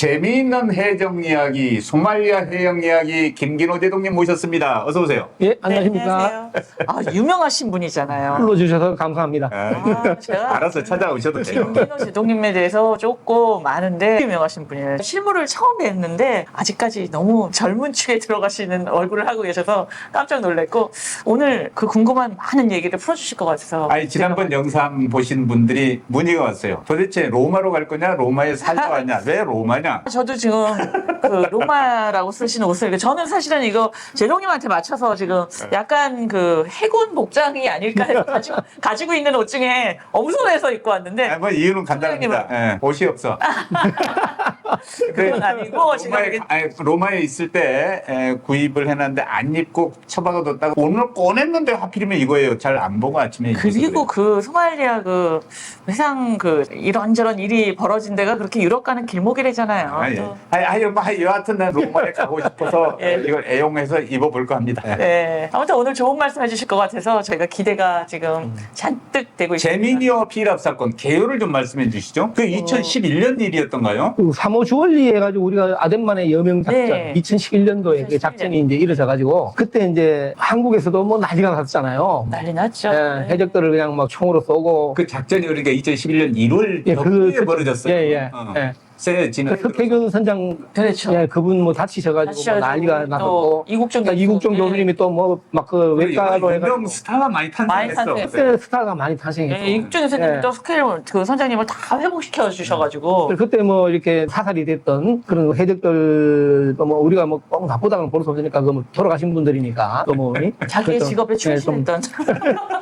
재미있는 해적 이야기, 소말리아 해적 이야기 김긴호 대독님 모셨습니다. 어서 오세요. 예, 안녕하십니까. 네, 안녕하세요. 유명하신 분이잖아요. 불러주셔서 감사합니다. 제가 알아서 찾아오셔도 돼요. 김긴호 제독님에 대해서 조금 아는데 유명하신 분이에요. 실물을 처음 뵀는데 아직까지 너무 젊은 축에 들어가시는 얼굴을 하고 계셔서 깜짝 놀랐고 오늘 그 궁금한 많은 얘기를 풀어주실 것 같아서 아니, 지난번 영상 보신 분들이 문의가 왔어요. 도대체 로마로 갈 거냐, 로마에 살고 하냐, 왜 로마냐? 저도 지금 그 로마라고 쓰시는 옷을 저는 사실은 이거 제동님한테 맞춰서 지금 약간 그 해군 복장이 아닐까 해서 가지고 있는 옷 중에 엄선해서 입고 왔는데 아니, 뭐 이유는 간단합니다. 예, 옷이 없어. 그건 아니고 지금 로마에 있을 때 구입을 해놨는데 안 입고 처박아뒀다가 오늘 꺼냈는데 하필이면 이거예요. 잘 안 보고 아침에 입어서 그리고 그래요. 그 소말리아 그 회상 그 이런저런 일이 벌어진 데가 그렇게 유럽 가는 길목이래잖아요. 여하튼 난 로마에 가고 싶어서 예. 이걸 애용해서 입어볼까 합니다. 예. 네. 아무튼 오늘 좋은 말씀 해주실 것 같아서 저희가 기대가 지금 잔뜩 되고 있습니다. 제미니어 피랍 사건 개요를 좀 말씀해 주시죠. 그 2011년 일이었던가요? 그 3호 주얼리 해가지고 우리가 아덴만의 여명 작전, 네. 2011년도에 그 2011년. 작전이 이제 이루어져가지고 그때 이제 한국에서도 뭐 난리가 났었잖아요. 난리 났죠. 예, 해적들을 그냥 막 총으로 쏘고. 그 작전이 그러니까 2011년 1월 예, 벽에 벌어졌어요. 예. 세 진행. 석혜균 선장, 그렇죠. 예, 그분 뭐 다치셔가지고 뭐 난리가 났었고. 이국종 이국종 교수님이 또 뭐 막 그 외과로 해가지고. 유명 스타가 많이 많이 탄생했어. 탄생했어요. 그때 스타가 많이 탄생했죠. 이국종 교수님이 예. 또 스케일 그 선장님을 다 회복시켜 주셔가지고 그때 뭐 이렇게 사살이 됐던 그런 해적들 뭐 우리가 뭐 꼭 나쁘다고는 볼 수 없으니까 그 뭐 돌아가신 분들이니까 또 뭐 자기의 그래서, 직업에 예, 충실했던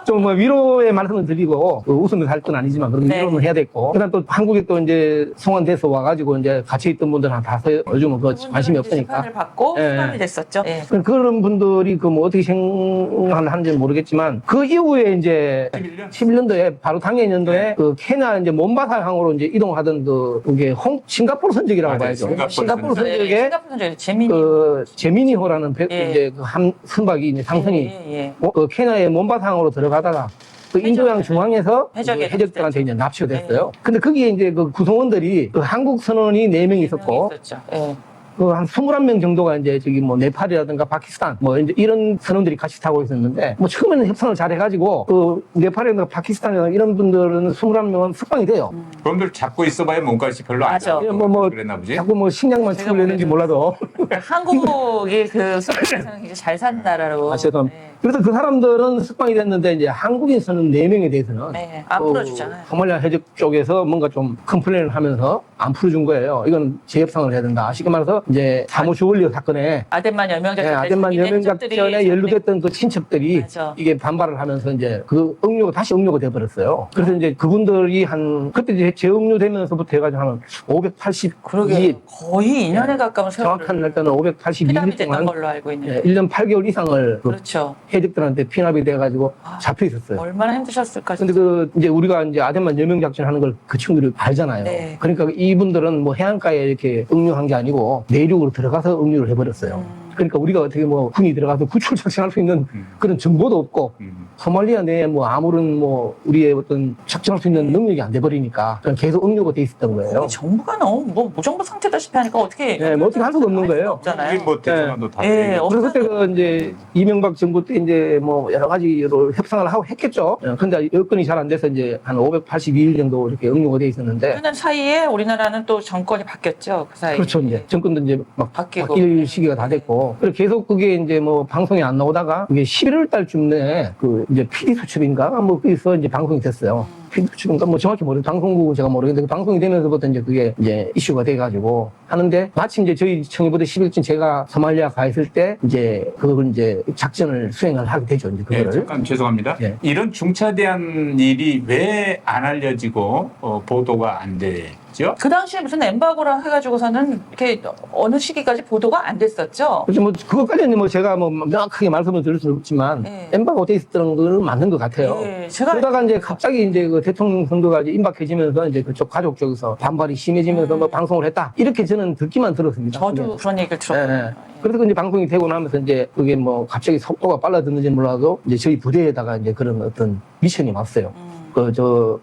좀 뭐 위로의 말씀을 드리고 웃으면서 할 건 아니지만 그런 네. 위로는 해야 됐고 그다음 또 한국에 또 이제 송환돼서 와가지고 이제 같이 있던 분들 한 다섯 요즘은 그 관심이 없으니까 심판을 받고 예. 수감이 됐었죠. 예. 그런 분들이 그 뭐 어떻게 생각하는지는 모르겠지만 그 이후에 이제 11년도에 바로 당해 연도에 그 케냐 이제 몬바사 항으로 이제 이동하던 그게 싱가포르 선적이라고 맞아요. 봐야죠. 싱가포르 선적에 싱가포르 선적 재민이 그 제미니호라는 예. 이제 그 선박이 이제 상선이 예. 그 케냐의 몬바상으로 들어가다가 그 인도양 중앙에서 해적에 해적들한테 이제 납치가 됐어요. 근데 거기에 이제 그 구성원들이 그 한국 선원이 4명 있었고 있었죠. 예. 그 한 21명 정도가 이제 저기 뭐 네팔이라든가 파키스탄 뭐 이제 이런 선원들이 같이 타고 있었는데 뭐 처음에는 협상을 잘 해가지고 그 네팔이라든가 파키스탄이라든가 이런 분들은 21명은 석방이 돼요. 그분들 잡고 있어봐야 몸값이 별로 안 맞아. 나고 뭐 그랬나 보지. 자꾸 뭐 식량만 제가 추구했는지 몰라도 한국이 그 수도에서는 굉장히 잘 산 나라로. 죄송. 예. 그래서 그 사람들은 석방이 됐는데 이제 한국인 선원 4명에 대해서는 네, 안 풀어주잖아요. 소말리아 해적 쪽에서 뭔가 좀 컴플레인을 하면서 안 풀어준 거예요. 이건 재협상을 해야 된다. 쉽게 말해서 이제 사모 주얼리 사건에 아덴만 여명작전 아덴만 여명작전에 연루됐던 그 친척들이 맞아. 이게 반발을 하면서 이제 그 다시 억류가 돼버렸어요. 그래서 이제 그분들이 그때 이제 재억류되면서부터 해가지고 한 582일 그러게 거의 2년에 가까운 세월을 정확한 날짜는 582일 피담이 됐던 동안 걸로 알고 있는데. 1년 8개월 이상을 그 그렇죠. 해적들한테 피납이 돼가지고 잡혀 있었어요. 얼마나 힘드셨을까. 근데 그 이제 우리가 이제 아덴만 여명 작전 하는 걸 그 친구들이 알잖아요. 네. 그러니까 이분들은 뭐 해안가에 이렇게 억류한 게 아니고 내륙으로 들어가서 억류를 해버렸어요. 그러니까 우리가 어떻게 뭐 군이 들어가서 구출 작전할 수 있는 그런 정보도 없고 소말리아 내에 뭐 아무런 뭐 우리의 어떤 작전할 수 있는 능력이 안 돼버리니까 그냥 계속 억류가 돼 있었던 거예요. 정부가 너무 뭐 무정부 상태다시피 하니까 어떻게 네, 뭐 어떻게 할 수가 없는 거예요. 없잖아요. 뭐 대통령도 다. 예, 되고. 그래서 그때 그 이제 이명박 정부 때 이제 뭐 여러 가지로 협상을 하고 했겠죠. 근데 여건이 잘 안 돼서 이제 한 582일 정도 이렇게 억류가 돼 있었는데. 하는 사이에 우리나라는 또 정권이 바뀌었죠. 그 사이에. 그렇죠. 이제 정권도 이제 막 바뀌고. 바뀔 시기가 다 됐고. 그리고 계속 그게 이제 뭐 방송에 안 나오다가 이게 11월 달쯤에 그 이제 PD 수첩인가 뭐 거기서 이제 방송이 됐어요. PD 수첩인가 뭐 정확히 모르겠는데 방송국은 제가 모르겠는데 그 방송이 되면서부터 이제 그게 이제 이슈가 돼가지고 하는데 마침 이제 저희 청해부대 11쯤 제가 소말리아 가 있을 때 이제 그걸 이제 작전을 수행을 하게 되죠. 이제 네, 그거를. 잠깐 죄송합니다. 예. 이런 중차대한 일이 왜 안 알려지고 보도가 안 되죠? 그 당시에 무슨 엠바고라 해가지고서는 이렇게 어느 시기까지 보도가 안 됐었죠. 그렇죠. 뭐 그것까지는 뭐 제가 뭐 명확하게 말씀을 드릴 수는 없지만 네. 엠바고 돼 있었던 건 맞는 것 같아요. 예, 제가 그러다가 이제 갑자기 이제 그 대통령 선거가 이제 임박해지면서 이제 그쪽 가족 쪽에서 반발이 심해지면서 뭐 방송을 했다 이렇게 저는 듣기만 들었습니다. 저도 그런 얘기를 들었거든요. 예, 예. 그래서 이제 방송이 되고 나면서 이제 그게 뭐 갑자기 속도가 빨라졌는지 몰라도 이제 저희 부대에다가 이제 그런 어떤 미션이 왔어요.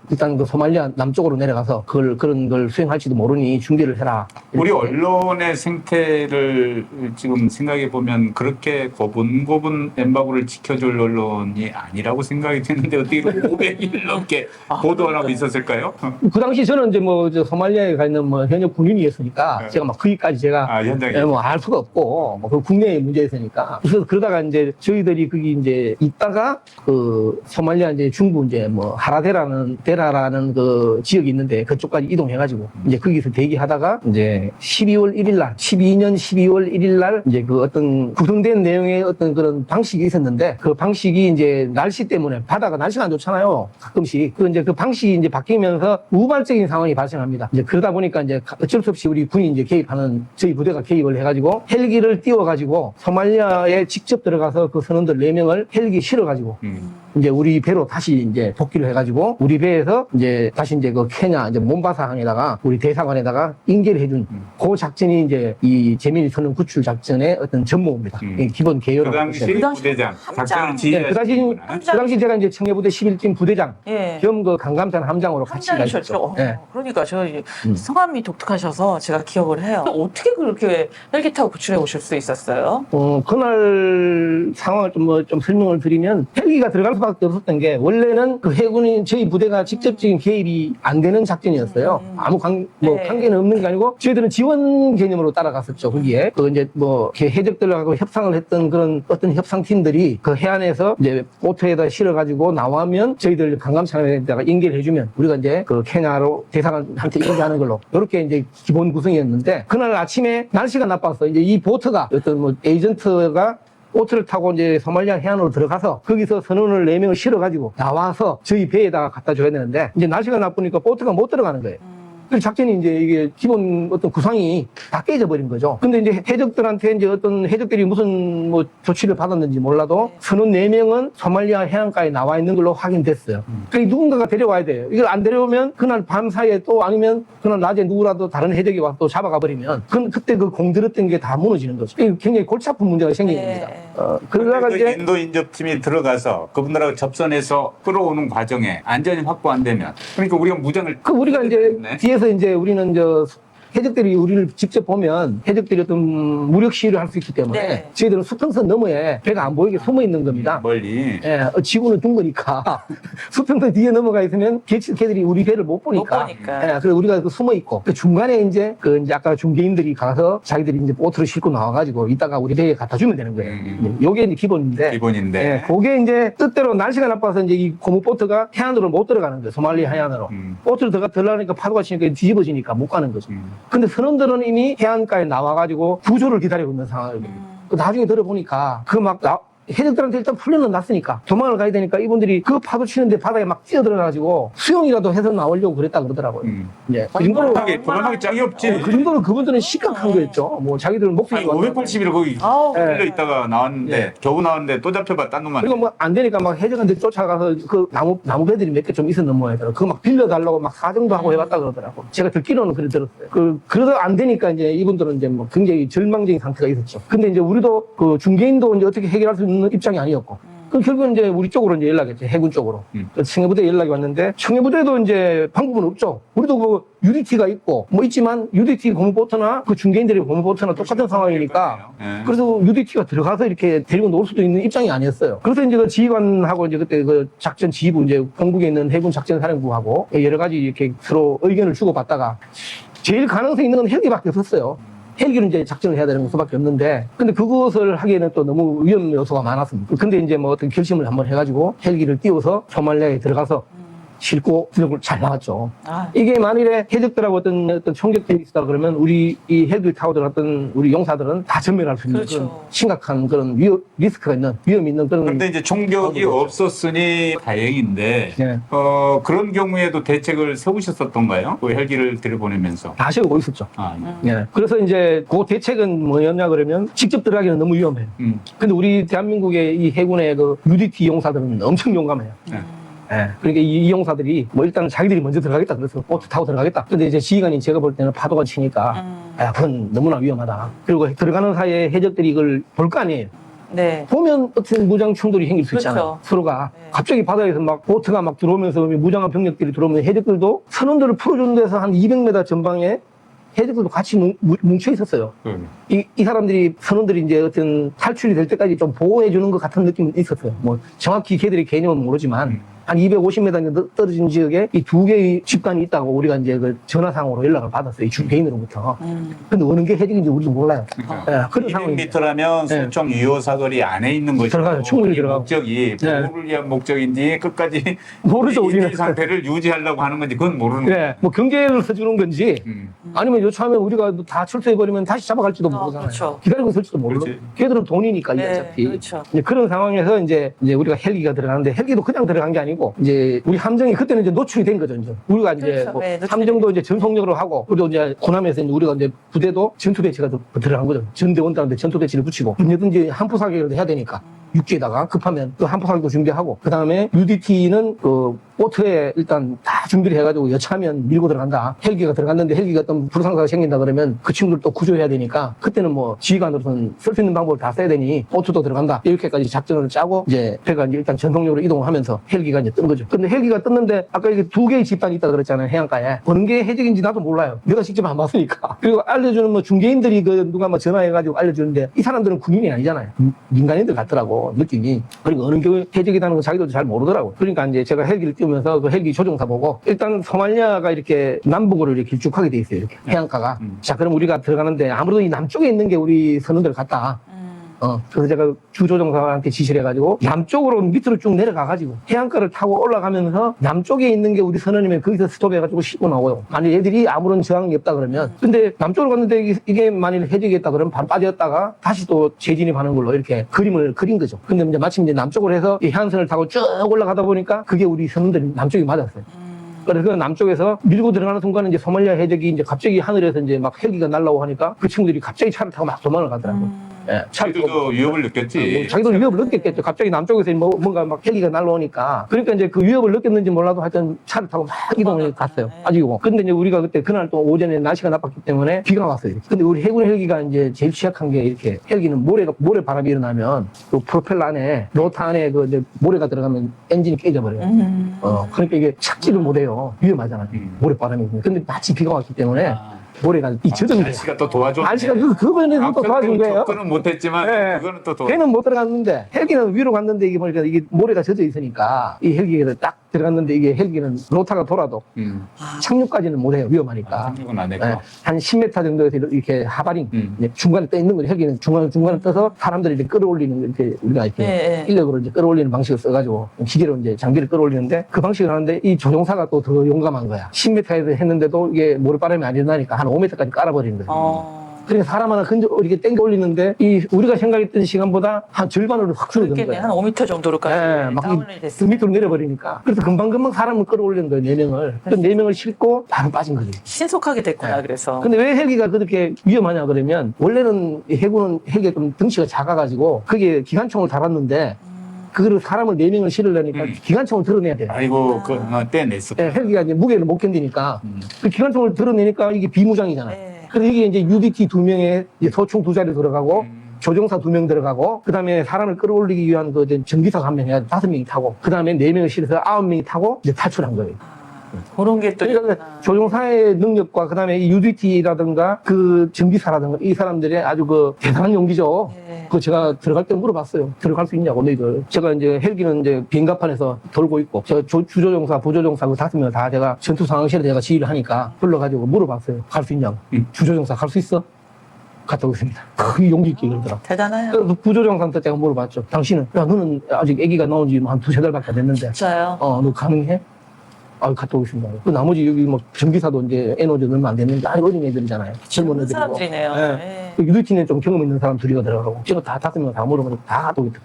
일단 그 소말리아 남쪽으로 내려가서 그런 걸 수행할지도 모르니 준비를 해라. 우리 언론의 생태를 지금 생각해 보면 그렇게 고분고분 엠바고를 지켜줄 언론이 아니라고 생각이 드는데 어떻게 500일 넘게 보도를 하고 있었을까요? 그 당시 저는 이제 소말리아에 가 있는 현역 군인이었으니까 네. 제가 막 거기까지 제가 현장에 알 수가 없고 그 국내의 문제였으니까 그래서 그러다가 이제 저희들이 거기 이제 있다가 그 소말리아 이제 중부 이제 데라라는 그 지역이 있는데 그쪽까지 이동해가지고 이제 거기서 대기하다가 이제 12월 1일 날 12월 1일 날 이제 그 어떤 구성된 내용의 어떤 그런 방식이 있었는데 그 방식이 이제 날씨 때문에 바다가 날씨가 안 좋잖아요. 가끔씩 그 방식이 이제 바뀌면서 우발적인 상황이 발생합니다. 이제 그러다 보니까 이제 어쩔 수 없이 우리 군이 이제 개입하는 저희 부대가 개입을 해가지고 헬기를 띄워가지고 소말리아에 직접 들어가서 그 선원들 4명을 헬기 실어가지고 이제 우리 배로 다시 이제 복귀를 해가지고 우리 배에서 이제 다시 이제 그 케냐 이제 몬바사항에다가 우리 대사관에다가 인계를 해준 그 작전이 이제 이 재민이 선원 구출 작전의 어떤 전모입니다. 기본 그 개요라고. 당시 그 당시 부대장 작전을 함장. 지휘하시는 그 당시 제가 이제 청해부대 11팀 부대장 예. 겸 그 강감산 함장으로 같이 함장이셨죠. 가셨죠. 예. 그러니까 저 성함이 독특하셔서 제가 기억을 해요. 어떻게 그렇게 헬기 타고 구출해 오실 수 있었어요? 그날 상황을 좀 설명을 드리면 헬기가 들어갈 수밖에 없었던 게 원래는 그 해군이 저희 부대가 직접적인 개입이 안 되는 작전이었어요. 아무 네. 관계는 없는 게 아니고 저희들은 지원 개념으로 따라갔었죠. 거기에 그 이제 이렇게 해적들하고 협상을 했던 그런 어떤 협상팀들이 그 해안에서 이제 보트에다 실어가지고 나오면 저희들 강감산에다가 인계를 해주면 우리가 이제 그 케냐로 대사관한테 인계하는 걸로 이렇게 이제 기본 구성이었는데 그날 아침에 날씨가 나빠서 이제 이 보트가 어떤 에이전트가 보트를 타고 이제 소말리아 해안으로 들어가서 거기서 선원을 4명을 실어가지고 나와서 저희 배에다가 갖다 줘야 되는데 이제 날씨가 나쁘니까 보트가 못 들어가는 거예요. 그 작전이 이제 이게 기본 어떤 구상이 다 깨져 버린 거죠. 근데 이제 해적들한테 이제 어떤 해적들이 무슨 조치를 받았는지 몰라도 선원 4명은 소말리아 해안가에 나와 있는 걸로 확인됐어요. 그러니까 누군가가 데려와야 돼요. 이걸 안 데려오면 그날 밤 사이에 또 아니면 그날 낮에 누구라도 다른 해적이 와서 또 잡아가 버리면 그때 그 공들었던 게 다 무너지는 거죠. 이게 굉장히 골치 아픈 문제가 생기는 겁니다. 그러다가 그 이제 인도 인접팀이 들어가서 그분들하고 접선해서 끌어오는 과정에 안전이 확보 안 되면 그러니까 우리가 무장을 우리가 이제 네. 뒤에서 이제 우리는 해적들이 우리를 직접 보면 해적들이 어떤 무력 시위를 할 수 있기 때문에 네. 저희들은 수평선 너머에 배가 안 보이게 숨어 있는 겁니다. 멀리 예, 지구는 둔 거니까 수평선 뒤에 넘어가 있으면 개들이 우리 배를 못 보니까. 예, 그래서 우리가 숨어 있고 그 중간에 이제 아까 중개인들이 가서 자기들이 이제 보트를 싣고 나와가지고 이따가 우리 배에 갖다 주면 되는 거예요. 요게 이제 기본인데. 기본인데 그게 이제 뜻대로 날씨가 나빠서 이제 이 고무 보트가 해안으로 못 들어가는 거예요. 소말리아 해안으로. 보트를 들어가려니까 파도가 치니까 뒤집어지니까 못 가는 거죠. 근데 선원들은 이미 해안가에 나와가지고 구조를 기다리고 있는 상황이거든요. 나중에 들어보니까 해적들한테 일단 훈련은 났으니까 도망을 가야 되니까 이분들이 그 파도 치는데 바다에 막 뛰어들어가지고 수영이라도 해서 나오려고 그랬다 그러더라고요. 예. 그 정도로 도망하기 짝이 없지. 그 정도로 그분들은 심각한 거였죠. 자기들 목숨이 580일 거기 끌려 있다가 나왔는데 예. 겨우 나왔는데 또 잡혀봐 딴 놈만. 그리고 안 되니까 막 해적한테 쫓아가서 그 나무 배들이 몇 개 좀 있었는 모양이더라고요. 그거 막 빌려달라고 막 사정도 하고 해봤다 그러더라고. 제가 듣기로는 그래 들었어요. 그러다 안 되니까 이제 이분들은 이제 굉장히 절망적인 상태가 있었죠. 근데 이제 우리도 그 중개인도 이제 어떻게 해결할 수 있는 입장이 아니었고. 그 결국은 이제 우리 쪽으로 이제 연락했죠. 해군 쪽으로. 청해부대에 연락이 왔는데 청해부대도 이제 방법은 없죠. 우리도 그 UDT가 있고 있지만 UDT 고무보트나 그 중개인들이 고무보트나 똑같은 상황이니까 그래서 UDT가 들어가서 이렇게 데리고 놓을 수도 있는 입장이 아니었어요. 그래서 이제 그 지휘관하고 이제 그때 그 작전 지휘부 이제 공국에 있는 해군 작전사령부하고 여러 가지 이렇게 서로 의견을 주고받다가 제일 가능성 있는 건 헬기밖에 없었어요. 헬기로 이제 작전을 해야 되는 수밖에 없는데, 근데 그것을 하기에는 또 너무 위험 요소가 많았습니다. 근데 이제 어떤 결심을 한번 해가지고 헬기를 띄워서 소말리아에 들어가서 싣고 잘 나왔죠. 이게 만일에 해적들하고 어떤 총격전이 있었다 그러면 우리 이 헬기 타고 들어갔던 우리 용사들은 다 전멸할 수 있는 그렇죠. 그런 심각한 그런 리스크가 있는 위험이 있는 그런. 그런데 이제 총격이 없었으니 다행인데 네. 그런 경우에도 대책을 세우셨었던가요? 그 헬기를 들여보내면서. 다 세우고 있었죠. 예. 그래서 이제 그 대책은 뭐였냐 그러면 직접 들어가기는 너무 위험해요. 근데 우리 대한민국의 이 해군의 그 UDT 용사들은 엄청 용감해요. 예. 그러니까 이 용사들이 일단 자기들이 먼저 들어가겠다 그래서 보트 타고 들어가겠다. 근데 이제 지휘관이 제가 볼 때는 파도가 치니까 그건 너무나 위험하다. 그리고 들어가는 사이에 해적들이 이걸 볼 거 아니에요. 네. 보면 어떤 무장 충돌이 생길 수 그렇죠. 있잖아요. 서로가. 네. 갑자기 바다에서 막 보트가 막 들어오면서 무장한 병력들이 들어오면 해적들도 선원들을 풀어주는 데서 한 200m 전방에 해적들도 같이 뭉쳐 있었어요. 이 사람들이, 선원들이 이제 어떤 탈출이 될 때까지 좀 보호해주는 것 같은 느낌이 있었어요. 뭐 정확히 걔들의 개념은 모르지만 한 250m 떨어진 지역에 이 두 개의 집단이 있다고 우리가 이제 그 전화상으로 연락을 받았어요. 이 주개인으로부터. 근데 어느 게 해적인지 우리도 몰라요. 그러니까 그런 상황입니다. 200m라면 소총 유효 사거리 안에 있는 것이고 들어가요. 충분히 들어가고. 목적이 네. 보호를 위한 목적인지 끝까지 모르죠, 이 우리는. 상태를 유지하려고 하는 건지 그건 모르는 거예요. 뭐 경계를 서주는 건지 아니면 요청하면 우리가 다 철수해버리면 다시 잡아갈지도 모르잖아요. 그렇죠. 기다리고 있을지도 모르고. 그렇지. 걔들은 돈이니까 이게 네, 어차피. 그렇죠. 이제 그런 상황에서 이제 우리가 헬기가 들어가는데 헬기도 그냥 들어간 게 아니고 이제 우리 함정이 그때는 이제 노출이 된 거죠. 이제 우리가 이제 그렇죠. 뭐 네, 노출이 함정도 이제 전속력으로 하고 그리고 이제 호남에서 이제 우리가 이제 부대도 전투배치가 들어간 거죠. 전대원단한테 전투배치를 붙이고 언제든지 한포 사격을 해야 되니까 육지에다가 급하면 또 한포 사격도 준비하고 그 다음에 UDT는 그 보트에 일단 다 준비를 해가지고 여차하면 밀고 들어간다. 헬기가 들어갔는데 헬기가 어떤 불상사가 생긴다 그러면 그 친구들 또 구조해야 되니까 그때는 뭐 지휘관으로서는 쓸 수 있는 방법을 다 써야 되니 보트도 들어간다. 이렇게까지 작전을 짜고 이제 배가 이제 일단 전속력으로 이동을 하면서 헬기가 이제 뜬 거죠. 근데 헬기가 떴는데 아까 이게 두 개의 집단이 있다 그랬잖아요. 해안가에. 어느 게 해적인지 나도 몰라요. 내가 직접 안 봤으니까. 그리고 알려주는 뭐 중개인들이 그 누가 뭐 전화해가지고 알려주는데 이 사람들은 군인이 아니잖아요. 민간인들 같더라고. 느낌이. 그리고 어느 게 해적이라는 거 자기도 잘 모르더라고. 그러니까 이제 제가 헬기를 띄우면서 그 헬기 조종사 보고 일단 소말리아가 이렇게 남북으로 이렇게 길쭉하게 돼 있어요. 이렇게 해안가가. 자, 그럼 우리가 들어가는데 아무래도 이 남쪽에 있는 게 우리 선원들 같다. 그래서 제가 주조종사한테 지시를 해가지고 남쪽으로 밑으로 쭉 내려가가지고 해안가를 타고 올라가면서 남쪽에 있는 게 우리 선원이면 거기서 스톱해가지고 싣고 나오요. 만약 얘들이 아무런 저항이 없다 그러면 근데 남쪽으로 갔는데 이게 만일 해적이었다 그러면 바로 빠졌다가 다시 또 재진입하는 걸로 이렇게 그림을 그린 거죠. 근데 이제 마침 이제 남쪽으로 해서 이 해안선을 타고 쭉 올라가다 보니까 그게 우리 선원들이 남쪽이 맞았어요. 그래서 그 남쪽에서 밀고 들어가는 순간에 이제 소말리아 해적이 이제 갑자기 하늘에서 이제 막 헬기가 날라오고 하니까 그 친구들이 갑자기 차를 타고 막 도망을 가더라고요. 예, 차를 타고. 자기들도 위협을 느꼈지. 자기도 위협을 느꼈겠죠. 갑자기 남쪽에서 뭔가 막 헬기가 날라오니까. 그러니까 이제 그 위협을 느꼈는지 몰라도 하여튼 차를 타고 막 이동을 갔어요. 가지고. 근데 이제 우리가 그때 그날 또 오전에 날씨가 나빴기 때문에 비가 왔어요. 근데 우리 해군 헬기가 이제 제일 취약한 게 이렇게 헬기는 모래 바람이 일어나면 그 프로펠러 안에 로타 안에 그 이제 모래가 들어가면 엔진이 깨져버려요. 그러니까 이게 착지를 못해요. 위험하잖아요. 모래바람이. 근데 마치 비가 왔기 때문에 모래가 이 젖은 거예요. 날씨가 또 도와줬네. 날씨가 그거는 또 도와준 거예요. 접근은 못했지만 네. 그거는 또 도와. 걔는 못 들어갔는데 헬기는 위로 갔는데 이게 보니까 이게 모래가 젖어 있으니까 이 헬기가 딱 들어갔는데 이게 헬기는 로타가 돌아도 착륙까지는 못해요. 위험하니까. 착륙은 안 했고. 네, 한 10m 정도에서 이렇게 하바링 이제 중간에 떠 있는 거죠. 헬기는 중간에 떠서 사람들이 이제 끌어올리는 이렇게 우리가 이렇게 네. 인력으로 이제 끌어올리는 방식을 써가지고 기계로 이제 장비를 끌어올리는데 그 방식을 하는데 이 조종사가 또 더 용감한 거야. 10m에서 했는데도 이게 모래바람이 안 일어나니까 한 5m까지 깔아버리는 거예요. 그러니까 사람 하나 이렇게 땡겨 올리는데 우리가 생각했던 시간보다 한 절반으로 확 줄어든 그렇겠네. 거예요. 한 5m 정도로까지 네, 막 다운이 됐어요. 밑으로 내려버리니까. 그래서 금방금방 사람을 끌어올리는 거예요, 4명을. 그 4명을 싣고 바로 빠진 거죠. 신속하게 됐구나, 그래서. 근데 왜 헬기가 그렇게 위험하냐 그러면 원래는 해군은 헬기가 좀 덩치가 작아가지고 그게 기관총을 달았는데 그거를 사람을 4명을 실으려니까 기관총을 드러내야 돼요. 아이고 그 떼냈어. 네, 헬기가 이제 무게를 못 견디니까 그 기관총을 드러내니까 이게 비무장이잖아요. 네. 그래서 이게 이제 UDT 2명에 소총 2자리 들어가고 조종사 2명 들어가고 그 다음에 사람을 끌어올리기 위한 그 전기사가 1명 해야 5명이 타고 그 다음에 4명을 실어서 9명이 타고 이제 탈출한 거예요. 그런 게 또. 그러니까 있구나. 조종사의 능력과 그다음에 이 UDT라든가 그 전기사라든가 이 사람들의 아주 그 대단한 용기죠. 네. 그거 제가 들어갈 때 물어봤어요. 들어갈 수 있냐고 너희들. 제가 이제 헬기는 이제 비행갑판에서 돌고 있고 제가 주조종사, 부조종사 그 5명 다 제가 전투 상황실에 제가 지휘를 하니까 불러가지고 물어봤어요. 갈 수 있냐고. 주조종사 갈 수 있어? 갔다 오겠습니다. 그 용기 있게 그러더라고. 대단해요. 그래서 부조종사한테 제가 물어봤죠. 당신은 야 너는 아직 아기가 나온 지 한 2-3달밖에 안 됐는데 진짜요? 너 가능해? 갔다 오겠습니다. 그 나머지 여기 뭐 전기사도 이제 에너지 얼마 안 됐는데 아니 어린 애들이잖아요. 젊은 젊은 애들이고. 사람들이네요. 네. 네. 그 유도팀에 좀 경험 있는 사람 둘이가 들어가고 제가 다 5명 다 물어보니까 다 갔다 오겠다.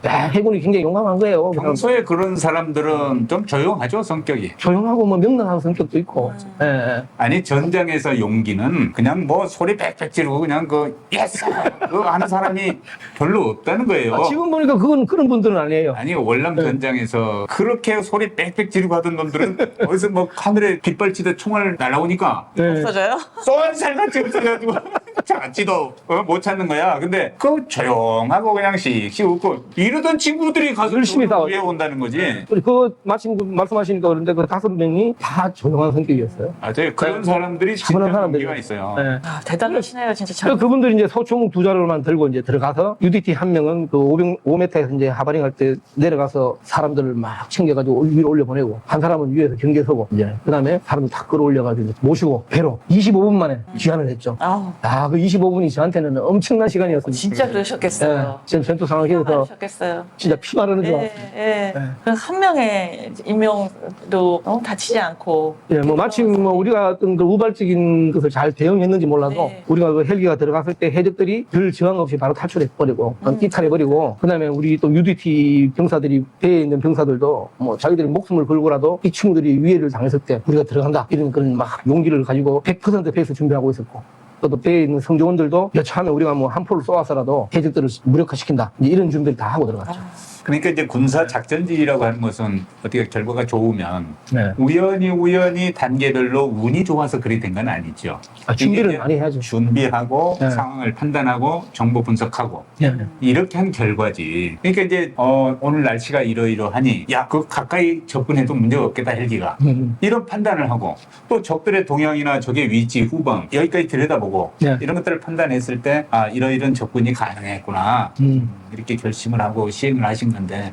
야, 해군이 굉장히 용감한 거예요. 평소에 그런 사람들은 좀 조용하죠 성격이. 조용하고 뭐 명랑한 성격도 있고. 예. 아니 전장에서 용기는 그냥 뭐 소리 빽빽 지르고 그냥 그 예스 그 하는 사람이 별로 없다는 거예요. 지금 보니까 그런 분들은 아니에요. 아니 월남 전장에서 그렇게 소리 빽빽 지르고 하던 놈들은 어디서 뭐 하늘에 빗발치듯 총알 날아오니까 네. 없어져요? 쏜살같이 없어가지고 찾지도 못 찾는 거야. 근데 그 조용하고 그냥 씩씩 웃고 이러던 친구들이 가서 열심히 싸워. 위에 온다는 거지. 그 마침 말씀하시니까 그런데 그 5명이 다 조용한 성격이었어요. 아, 그런 사람들이 진짜 차분한 사람들이. 용기가 있어요. 네. 아, 대단하시네요, 진짜. 그래서 그분들이 이제 소총 2자루만 들고 이제 들어가서 UDT 한 명은 그 5m에서 이제 하바링 할 때 내려가서 사람들을 막 챙겨가지고 위로 올려보내고 한 사람은 위에서 경계 서고 이제 그 다음에 사람들 다 끌어올려가지고 모시고 배로 25분 만에 귀환을 했죠. 아우, 아, 그 25분이 저한테는 엄청난 시간이었어요. 진짜 그러셨겠어요. 지금 전투 상황에서 그러셨겠어요. 진짜 피 마르는 줄 예, 알았어요. 예. 한 명의 인명도 다치지 않고. 예, 뭐 마침 뭐 우리가 어떤 그 우발적인 것을 잘 대응했는지 몰라도 네. 우리가 그 헬기가 들어갔을 때 해적들이 별 저항 없이 바로 탈출해버리고 이탈해버리고 그다음에 우리 또 UDT 병사들이 배에 있는 병사들도 뭐 자기들이 목숨을 걸고라도 이 친구들이 위해를 당했을 때 우리가 들어간다 이런 그런 막 용기를 가지고 100% 배에서 준비하고 있었고 또 배에 있는 성조원들도 여차하면 우리가 뭐 한 포를 쏘아서라도 해적들을 무력화시킨다 이제 이런 준비를 다 하고 들어갔죠. 그러니까 이제 군사 작전지휘라고 하는 것은 어떻게 결과가 좋으면 네. 우연히 단계별로 운이 좋아서 그리 된 건 아니죠. 준비를 이게 많이 해야죠. 준비하고 네. 상황을 판단하고 정보 분석하고 네. 이렇게 한 결과지. 그러니까 이제 오늘 날씨가 이러이러하니 야, 그 가까이 접근해도 문제가 없겠다 헬기가. 이런 판단을 하고 또 적들의 동향이나 적의 위치, 후방 여기까지 들여다보고 네. 이런 것들을 판단했을 때 아, 이러이런 접근이 가능했구나. 이렇게 결심을 하고 시행을 하신 건데